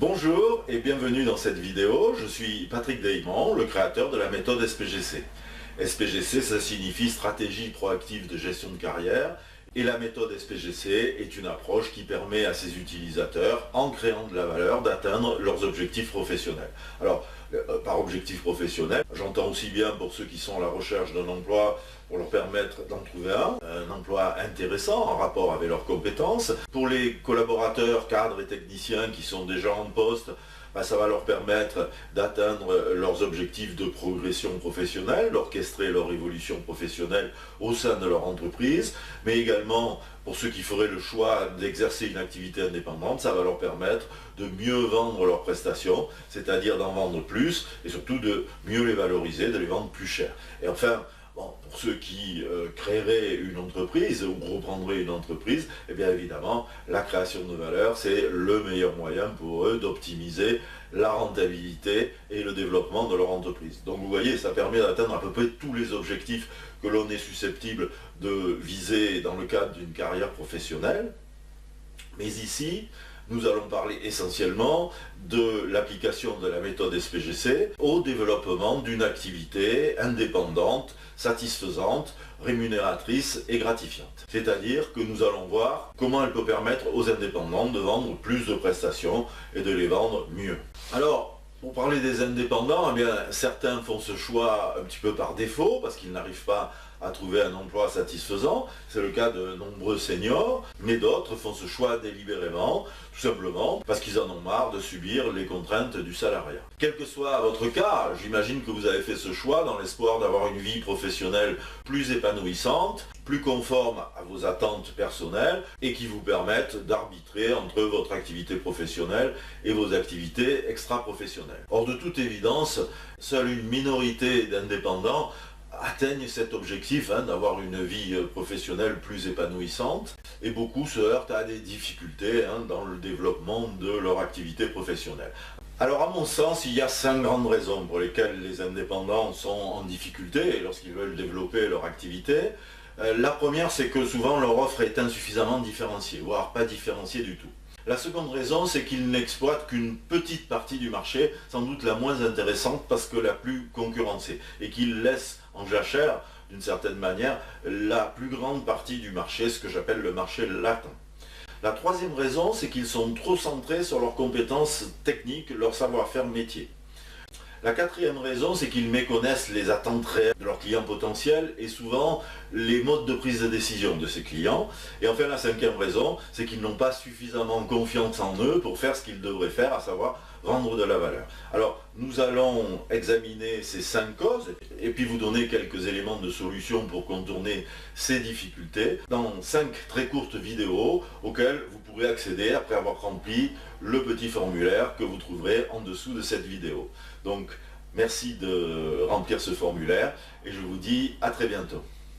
Bonjour et bienvenue dans cette vidéo. Je suis Patrick Deymon, le créateur de la méthode SPGC. SPGC, ça signifie stratégie proactive de gestion de carrière. Et la méthode SPGC est une approche qui permet à ses utilisateurs, en créant de la valeur, d'atteindre leurs objectifs professionnels. Alors, par objectif professionnel, j'entends aussi bien pour ceux qui sont à la recherche d'un emploi, pour leur permettre d'en trouver un emploi intéressant en rapport avec leurs compétences. Pour les collaborateurs, cadres et techniciens qui sont déjà en poste, ça va leur permettre d'atteindre leurs objectifs de progression professionnelle, d'orchestrer leur évolution professionnelle au sein de leur entreprise, mais également pour ceux qui feraient le choix d'exercer une activité indépendante, ça va leur permettre de mieux vendre leurs prestations, c'est-à-dire d'en vendre plus et surtout de mieux les valoriser, de les vendre plus cher. Et enfin, pour ceux qui créeraient une entreprise ou reprendraient une entreprise, eh bien évidemment, la création de valeur, c'est le meilleur moyen pour eux d'optimiser la rentabilité et le développement de leur entreprise. Donc vous voyez, ça permet d'atteindre à peu près tous les objectifs que l'on est susceptible de viser dans le cadre d'une carrière professionnelle. Mais ici, nous allons parler essentiellement de l'application de la méthode SPGC au développement d'une activité indépendante, satisfaisante, rémunératrice et gratifiante. C'est-à-dire que nous allons voir comment elle peut permettre aux indépendants de vendre plus de prestations et de les vendre mieux. Alors, pour parler des indépendants, eh bien, certains font ce choix un petit peu par défaut parce qu'ils n'arrivent pas à trouver un emploi satisfaisant. C'est le cas de nombreux seniors, mais d'autres font ce choix délibérément, tout simplement parce qu'ils en ont marre de subir les contraintes du salariat. Quel que soit votre cas, j'imagine que vous avez fait ce choix dans l'espoir d'avoir une vie professionnelle plus épanouissante, plus conforme à vos attentes personnelles et qui vous permettent d'arbitrer entre votre activité professionnelle et vos activités extra-professionnelles. Or, de toute évidence, seule une minorité d'indépendants atteignent cet objectif d'avoir une vie professionnelle plus épanouissante et beaucoup se heurtent à des difficultés dans le développement de leur activité professionnelle. Alors à mon sens, il y a 5 grandes raisons pour lesquelles les indépendants sont en difficulté lorsqu'ils veulent développer leur activité. La première, c'est que souvent leur offre est insuffisamment différenciée, voire pas différenciée du tout. La seconde raison, c'est qu'ils n'exploitent qu'une petite partie du marché, sans doute la moins intéressante parce que la plus concurrencée, et qu'ils laissent en jachère, d'une certaine manière, la plus grande partie du marché, ce que j'appelle le marché latin. La troisième raison, c'est qu'ils sont trop centrés sur leurs compétences techniques, leur savoir-faire métier. La quatrième raison, c'est qu'ils méconnaissent les attentes réelles de leurs clients potentiels et souvent les modes de prise de décision de ces clients. Et enfin, la cinquième raison, c'est qu'ils n'ont pas suffisamment confiance en eux pour faire ce qu'ils devraient faire, à savoir vendre de la valeur. Alors, nous allons examiner ces 5 causes et puis vous donner quelques éléments de solution pour contourner ces difficultés dans 5 très courtes vidéos auxquelles vous pourrez accéder après avoir rempli le petit formulaire que vous trouverez en dessous de cette vidéo. Donc, merci de remplir ce formulaire et je vous dis à très bientôt.